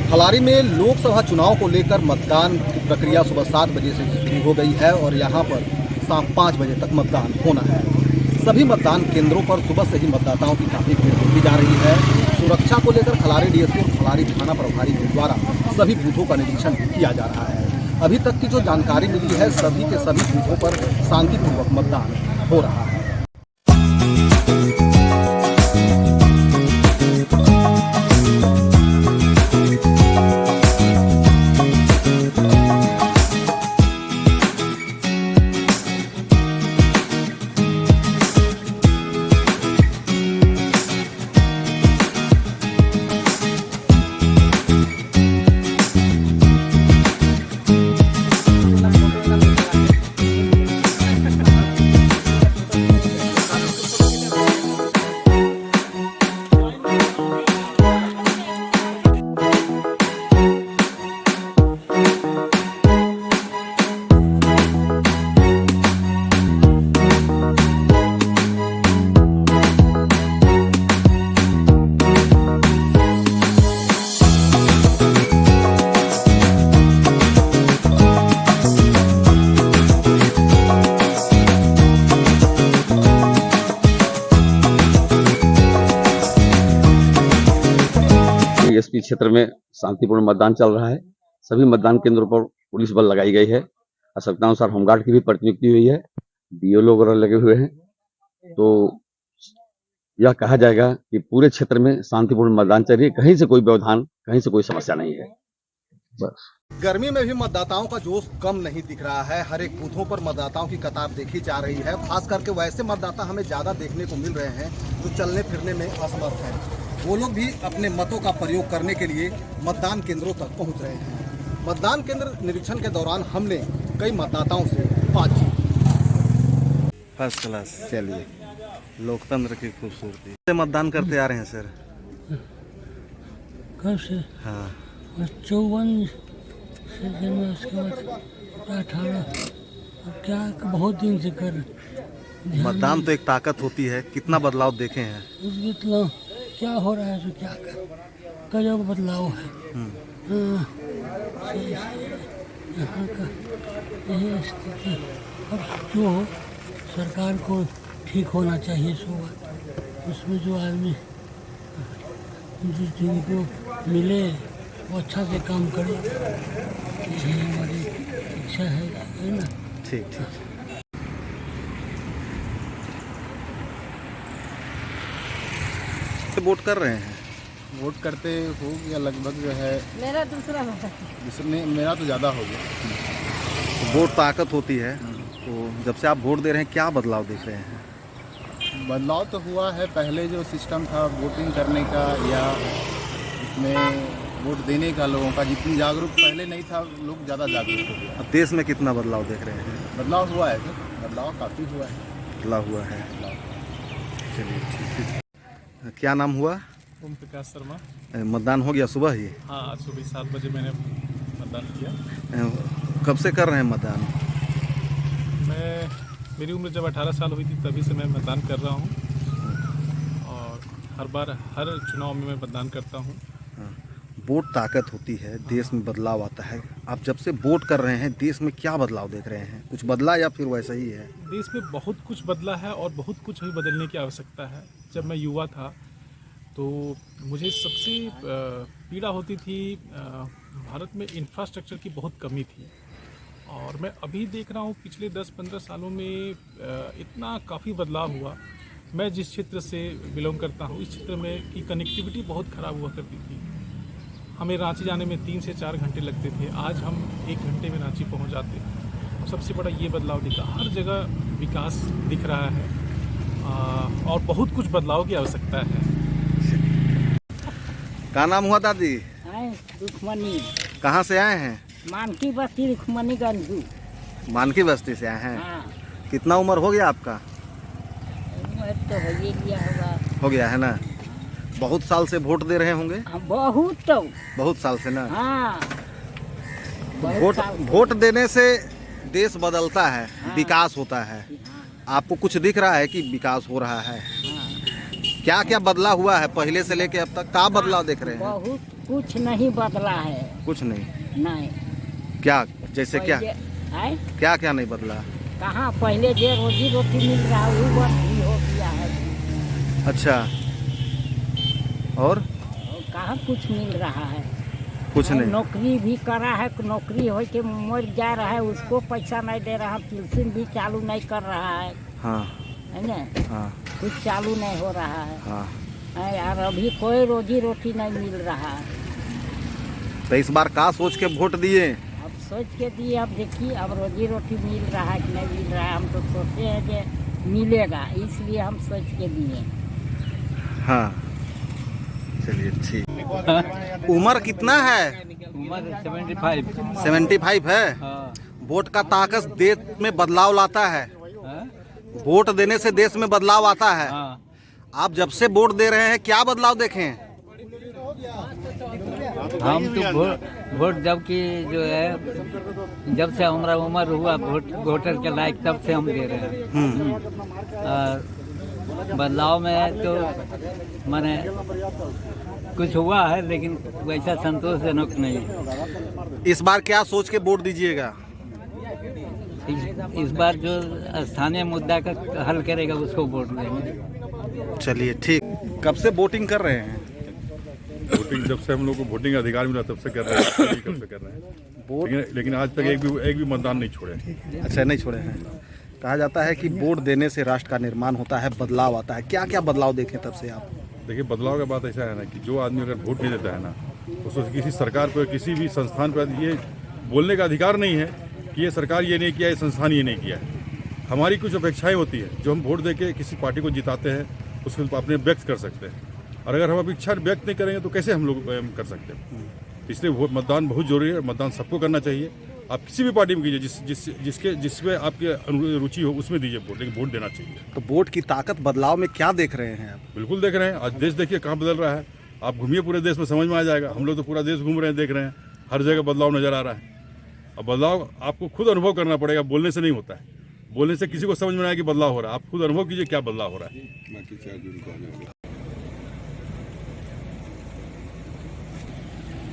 खलारी में लोकसभा चुनाव को लेकर मतदान की प्रक्रिया सुबह 7 बजे से शुरू हो गई है और यहां पर शाम 5 बजे तक मतदान होना है। सभी मतदान केंद्रों पर सुबह से ही मतदाताओं की काफ़ी भीड़ देखी जा रही है। सुरक्षा को लेकर खलारी डीएसपी और खलारी थाना प्रभारी के द्वारा सभी बूथों का निरीक्षण किया जा रहा है। अभी तक की जो जानकारी मिली है, सभी के सभी बूथों पर शांतिपूर्वक मतदान हो रहा है। एसपी क्षेत्र में शांतिपूर्ण मतदान चल रहा है। सभी मतदान केंद्रों पर पुलिस बल लगाई गई है। आवश्यकतानुसार होमगार्ड की भी प्रतिनियुक्ति हुई है। बीएलओ वगैरह लगे हुए हैं। तो यह कहा जाएगा कि पूरे क्षेत्र में शांतिपूर्ण मतदान चल रही है। कहीं से कोई व्यवधान, कहीं से कोई समस्या नहीं है। बस गर्मी में भी मतदाताओं का जोश कम नहीं दिख रहा है। हर एक बूथों पर मतदाताओं की कतार देखी जा रही है। खास करके वैसे मतदाता हमें ज़्यादा देखने को मिल रहे हैं जो चलने फिरने में असमर्थ हैं। वो लोग भी अपने मतों का प्रयोग करने के लिए मतदान केंद्रों तक पहुंच रहे हैं। मतदान केंद्र निरीक्षण के दौरान हमने कई मतदाताओं से बातचीत। First class. चलिए, लोकतंत्र की खूबसूरती से मतदान करते आ रहे हैं सर। कब से? हाँ, 54 से में, उसके बाद 18 क्या बहुत दिन से कर। मतदान तो एक ताकत होती है। कितना बदलाव देखे हैं? उसके तो क्या हो रहा है, तो क्या कर गजब बदलाव है। हाँ, यहाँ का यही स्थिति अब जो हो, सरकार को ठीक होना चाहिए। सो बात उसमें जो आदमी जिनको मिले वो अच्छा से काम करे, यही हमारी इच्छा है ना। ठीक ठीक। वोट कर रहे हैं? वोट करते हो गया लगभग जो है। मेरा दूसरा होता है। मेरा तो ज़्यादा हो गया। वोट ताकत होती है। तो जब से आप वोट दे रहे हैं, क्या बदलाव देख रहे हैं? बदलाव तो हुआ है। पहले जो सिस्टम था वोटिंग करने का या इसमें वोट देने का, लोगों का जितनी जागरूक पहले नहीं था, लोग ज़्यादा जागरूक हो गया। अब देश में कितना बदलाव देख रहे हैं? बदलाव हुआ है सर, बदलाव काफ़ी हुआ है। बदलाव हुआ है। चलिए ठीक है। क्या नाम हुआ? ओम प्रकाश शर्मा। मतदान हो गया सुबह ही? हाँ, आज सुबह 7 बजे मैंने मतदान किया। कब से कर रहे हैं मतदान? मेरी उम्र जब 18 साल हुई थी तभी से मैं मतदान कर रहा हूँ और हर बार हर चुनाव में मैं मतदान करता हूँ। वोट ताकत होती है, देश में बदलाव आता है। आप जब से वोट कर रहे हैं, देश में क्या बदलाव देख रहे हैं? कुछ बदला या फिर वैसा ही है? देश में बहुत कुछ बदला है और बहुत कुछ अभी बदलने की आवश्यकता है। जब मैं युवा था तो मुझे सबसे पीड़ा होती थी, भारत में इंफ्रास्ट्रक्चर की बहुत कमी थी। और मैं अभी देख रहा हूँ पिछले 10-15 सालों में इतना काफ़ी बदलाव हुआ। मैं जिस क्षेत्र से बिलोंग करता हूँ, इस क्षेत्र में की कनेक्टिविटी बहुत ख़राब हुआ करती थी। हमें रांची जाने में 3 से 4 घंटे लगते थे, आज हम 1 घंटे में रांची पहुँच जाते हैं। सबसे बड़ा ये बदलाव दिखा, हर जगह विकास दिख रहा है और बहुत कुछ बदलाव की आवश्यकता है। क्या नाम हुआ दादी? रुक्मणी। कहाँ से आए हैं? मानकी बस्ती, रुक्मणीगंज। मानकी बस्ती से आए हैं। हाँ। कितना उम्र हो गया आपका? उम्र तो हो ही गया होगा। हो गया है ना। बहुत साल से वोट दे रहे होंगे? बहुत साल से ना। हाँ, वोट देने से देश बदलता है। हाँ। विकास होता है। हाँ। आपको कुछ दिख रहा है कि विकास हो रहा है? हाँ। क्या क्या बदलाव हुआ है पहले से लेके अब तक? क्या बदलाव देख रहे हैं? बहुत कुछ नहीं बदला है। कुछ नहीं। नहीं। क्या जैसे क्या है? क्या क्या नहीं बदला? कहाँ पहले जो रोजी रोटी मिल रहा है वो बंद ही हो गया है। अच्छा। और कहाँ कुछ मिल रहा है? कुछ नहीं। नौकरी भी करा है, नौकरी हो के मर जा रहा है, उसको पैसा नहीं दे रहा, पेंशन भी चालू नहीं कर रहा है। हाँ है ना? हाँ कुछ चालू नहीं हो रहा है। हाँ। है यार, अभी कोई रोजी रोटी नहीं मिल रहा है। तो इस बार का सोच के वोट दिए? अब सोच के दिए, अब देखिए अब रोजी रोटी मिल रहा है कि नहीं मिल रहा है। हम तो सोचे हैं कि मिलेगा, इसलिए हम सोच के दिए। हाँ चलिए ठीक। उम्र कितना है? उम्र 75। 75 है। हाँ। वोट का ताकत देश में बदलाव लाता है। हाँ? वोट देने से देश में बदलाव आता है। हाँ। आप जब से वोट दे रहे हैं क्या बदलाव देखे हैं? हम तो वोट जब की जो है, जब से हमारा उम्र हुआ वोटर के लायक, तब से हम दे रहे हैं। और बदलाव में तो माने कुछ हुआ है, लेकिन वैसा संतोषजनक नहीं है। इस बार क्या सोच के वोट दीजिएगा? इस बार जो स्थानीय मुद्दा का हल करेगा उसको वोट देंगे। चलिए ठीक। कब से वोटिंग कर रहे हैं? वोटिंग जब से हम लोग को वोटिंग का अधिकार मिला तब से कर रहे हैं। कब से कर रहे हैं, लेकिन आज तक एक भी मतदान नहीं छोड़े। अच्छा, नहीं छोड़े हैं। कहा जाता है कि वोट देने से राष्ट्र का निर्माण होता है, बदलाव आता है। क्या क्या बदलाव देखें तब से आप? देखिए, बदलाव का बात ऐसा है ना कि जो आदमी अगर वोट नहीं देता है ना, उसको किसी सरकार पर, किसी भी संस्थान पर ये बोलने का अधिकार नहीं है कि ये सरकार ये नहीं किया, ये संस्थान ये नहीं किया है। हमारी कुछ अपेक्षाएं होती है जो हम वोट दे के किसी पार्टी को जिताते हैं, उसको अपने व्यक्त कर सकते हैं। और अगर हम अपेक्षा व्यक्त नहीं करेंगे तो कैसे हम लोग कर सकते हैं? इसलिए मतदान बहुत जरूरी है। मतदान सबको करना चाहिए। आप किसी भी पार्टी में कीजिए, जिसमें आपकी रुचि हो उसमें दीजिए वोट, लेकिन वोट देना चाहिए। तो वोट की ताकत बदलाव में क्या देख रहे हैं आप? बिल्कुल देख रहे हैं। आज देश देखिए कहाँ बदल रहा है। आप घूमिए पूरे देश में, समझ में आ जाएगा। हम लोग तो पूरा देश घूम रहे हैं, देख रहे हैं, हर जगह बदलाव नजर आ रहा है। अब बदलाव आपको खुद अनुभव करना पड़ेगा, बोलने से नहीं होता है। बोलने से किसी को समझ में आए कि बदलाव हो रहा है। आप खुद अनुभव कीजिए क्या बदलाव हो रहा है।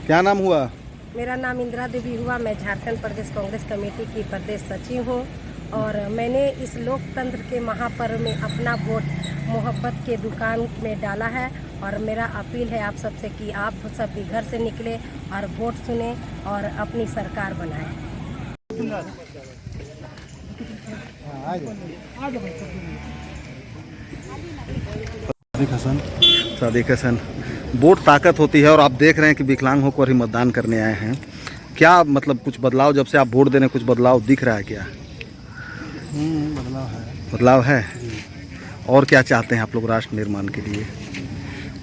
क्या नाम हुआ? मेरा नाम इंदिरा देवी हुआ। मैं झारखंड प्रदेश कांग्रेस कमेटी की प्रदेश सचिव हूँ और मैंने इस लोकतंत्र के महापर्व में अपना वोट मोहब्बत के दुकान में डाला है। और मेरा अपील है आप सबसे कि आप सब भी घर से निकले और वोट सुने और अपनी सरकार बनाएं। सादिक हसन। वोट ताकत होती है और आप देख रहे हैं कि विकलांग होकर ही मतदान करने आए हैं। क्या मतलब कुछ बदलाव, जब से आप वोट दे रहे हैं, कुछ बदलाव दिख रहा है क्या? बदलाव है। बदलाव है। और क्या चाहते हैं आप लोग राष्ट्र निर्माण के लिए?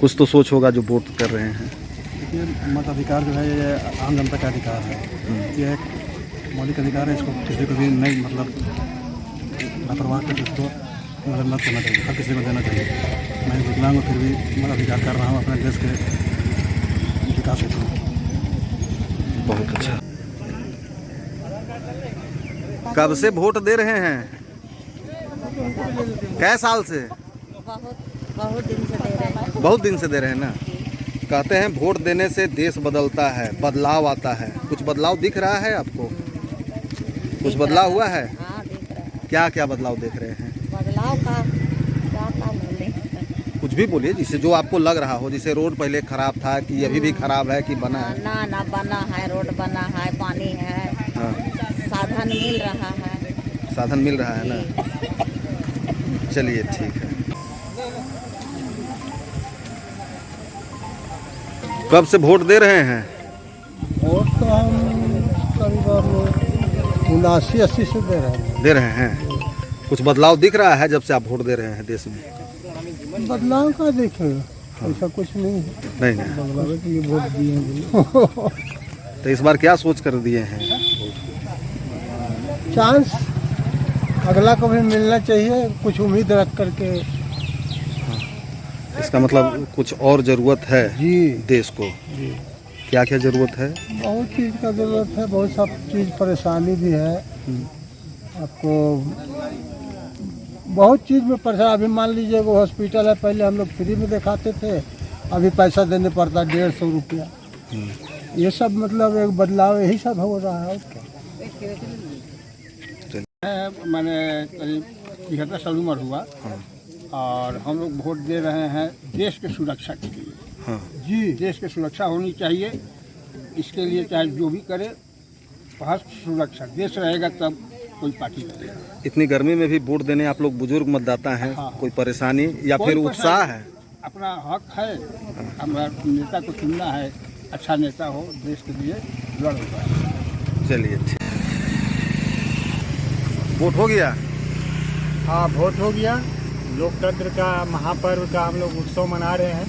कुछ तो सोच होगा जो वोट कर रहे हैं। देखिए, मताधिकार जो है ये आम जनता का अधिकार है। ये एक मौलिक अधिकार है। इसको किसी को भी नहीं मतलब लापरवाह करके इसको मतलब मत करना चाहिए। हर किसी को देना चाहिए। मैं विकलांग हूँ फिर भी मताधिकार कर रहा हूँ अपने देश के विकास हेतु। बहुत अच्छा। कब से वोट दे रहे हैं? कै साल से? बहुत दिन से दे रहे हैं। बहुत दिन से दे रहे हैं ना। कहते हैं वोट देने से देश बदलता है, बदलाव आता है। कुछ बदलाव दिख रहा है आपको? कुछ बदलाव हुआ है? हाँ, दिख रहा है। क्या क्या बदलाव देख रहे हैं? बदलाव का क्या बोले? कुछ भी बोलिए, जिससे जो आपको लग रहा हो। जैसे रोड पहले खराब था कि अभी भी खराब है कि बना है? ना बना है, रोड बना है, पानी है। हाँ। साधन मिल रहा है। साधन मिल रहा है ना। चलिए ठीक है। कब से वोट दे रहे हैं? वोट तो हम करीब 79-80 से दे रहे हैं। कुछ बदलाव दिख रहा है जब से आप वोट दे रहे हैं देश में? बदलाव का देखेगा ऐसा कुछ नहीं है। नहीं बदलाव के लिए वोट दिए हैं। तो इस बार क्या सोच कर दिए हैं? चांस अगला को भी मिलना चाहिए, कुछ उम्मीद रख करके। इसका मतलब कुछ और ज़रूरत है जी देश को। जी। क्या क्या ज़रूरत है? बहुत चीज़ का ज़रूरत है। बहुत सब चीज़ परेशानी भी है आपको। बहुत चीज़ में परेशानी। अभी मान लीजिए वो हॉस्पिटल है, पहले हम लोग फ्री में दिखाते थे, अभी पैसा देने पड़ता 150 रुपया। ये सब मतलब एक बदलाव यही सब हो रहा है। और क्या मैंने करीब 73 साल उम्र हुआ और हम लोग वोट दे रहे हैं देश के सुरक्षा के लिए। जी, देश की सुरक्षा होनी चाहिए। इसके लिए चाहे जो भी करे, हर सुरक्षा देश रहेगा तब कोई पार्टी रहेगा। इतनी गर्मी में भी वोट देने आप लोग बुजुर्ग मतदाता हैं, कोई परेशानी या फिर उत्साह है? अपना हक है, हमारा नेता को चुनना है, अच्छा नेता हो, देश के लिए लड़ेगा। चलिए, वोट हो गया? हाँ, वोट हो गया। लोकतंत्र का महापर्व का हम लोग उत्सव मना रहे हैं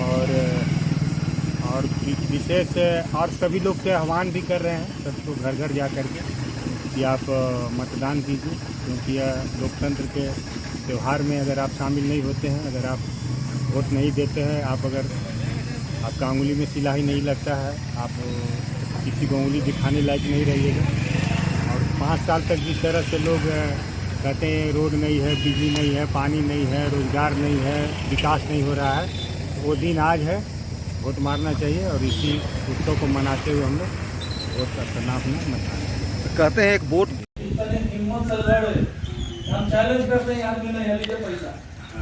और विशेष और सभी लोग से आह्वान भी कर रहे हैं सबको घर घर जा कर के कि आप मतदान कीजिए, क्योंकि यह लोकतंत्र के त्यौहार में अगर आप शामिल नहीं होते हैं, अगर आप वोट नहीं देते हैं, आप अगर आपका उंगली में सिलाई नहीं लगता है, आप किसी को उंगली दिखाने लायक नहीं रहिएगा। और 5 साल तक जिस तरह से लोग कहते हैं रोड नहीं है, बिजली नहीं है, पानी नहीं है, रोजगार नहीं है, विकास नहीं हो रहा है, वो दिन आज है। वोट मारना चाहिए और इसी उत्सव को मनाते हुए हम लोग वोट करना अपना मतदान कहते हैं एक वोट।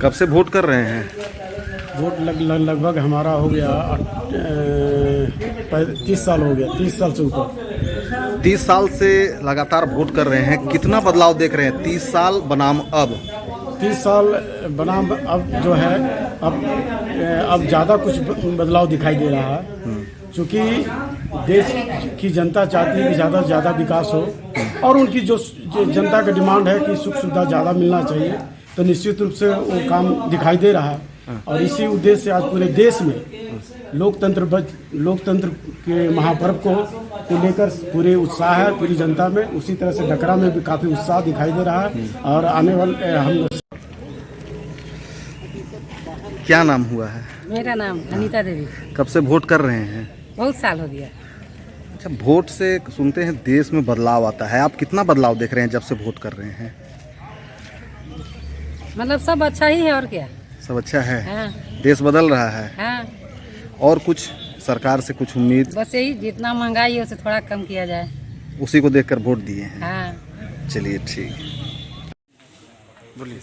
कब से वोट कर रहे हैं? वोट लगभग हमारा हो गया 30 साल हो गया, 30 साल से ऊपर। 30 साल से लगातार वोट कर रहे हैं, कितना बदलाव देख रहे हैं 30 साल बनाम अब? 30 साल बनाम अब जो है, अब ज़्यादा कुछ बदलाव दिखाई दे रहा है, क्योंकि देश की जनता चाहती है कि ज़्यादा से ज़्यादा विकास हो और उनकी जो जनता का डिमांड है कि सुख सुविधा ज़्यादा मिलना चाहिए, तो निश्चित रूप से वो काम दिखाई दे रहा है। और इसी उद्देश्य से आज पूरे देश में लोकतंत्र के महापर्व को लेकर पूरे उत्साह है पूरी जनता में। उसी तरह से डकरा में भी काफ़ी उत्साह दिखाई दे रहा है। और आने वाले हम क्या नाम हुआ है? मेरा नाम अनीता देवी। कब से वोट कर रहे हैं? बहुत साल हो गया। अच्छा, वोट से सुनते हैं देश में बदलाव आता है, आप कितना बदलाव देख रहे हैं जब से वोट कर रहे हैं? मतलब सब अच्छा ही है, और क्या सब अच्छा है। हाँ। देश बदल रहा है। हाँ। और कुछ सरकार से कुछ उम्मीद? बस यही, जितना महंगाई है उसे थोड़ा कम किया जाए, उसी को देखकर वोट दिए हैं। हाँ। चलिए, ठीक। बोलिए।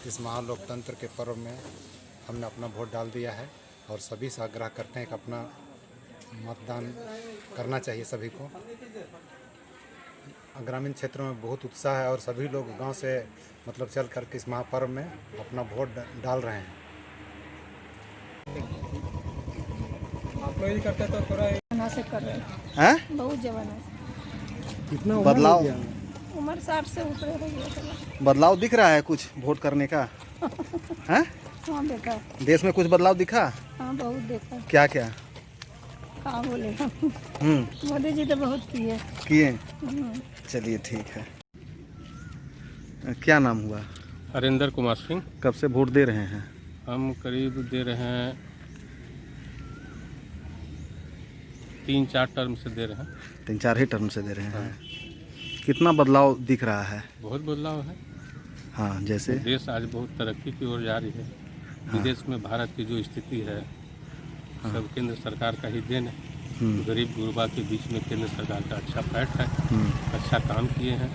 इस महालोकतंत्र के पर्व में हमने अपना वोट डाल दिया है और सभी से आग्रह करते हैं कि अपना मतदान करना चाहिए सभी को। ग्रामीण क्षेत्रों में बहुत उत्साह है और सभी लोग गांव से मतलब चल कर के इस महापर्व में अपना वोट डाल रहे हैं। आप लोग ही करते तो थोड़ा जमाना से कर रहे हैं? बहुत जमाना से। कितना बदलाव? उम्र 60 से ऊपर हो गया। बदलाव दिख रहा है कुछ वोट करने का? हैं? हाँ देखा। देश में कुछ बदलाव दिखा? हाँ बहुत देखा। क्या क्या? कहाँ बोलेगा। मोदी जी तो बहुत किए। चलिए, ठीक है। क्या नाम हुआ? हरिंदर कुमार सिंह। कब से वोट दे रहे हैं? हम करीब दे रहे हैं 3-4 टर्म से दे रहे हैं। 3-4 ही टर्म से दे रहे हैं। कितना बदलाव दिख रहा है? बहुत बदलाव है। हाँ, जैसे देश आज बहुत तरक्की की ओर जा रही है। विदेश में भारत की जो स्थिति है, सब केंद्र सरकार का ही देन है। गरीब गुरबा के बीच में केंद्र सरकार का अच्छा फैट है, अच्छा काम किए हैं।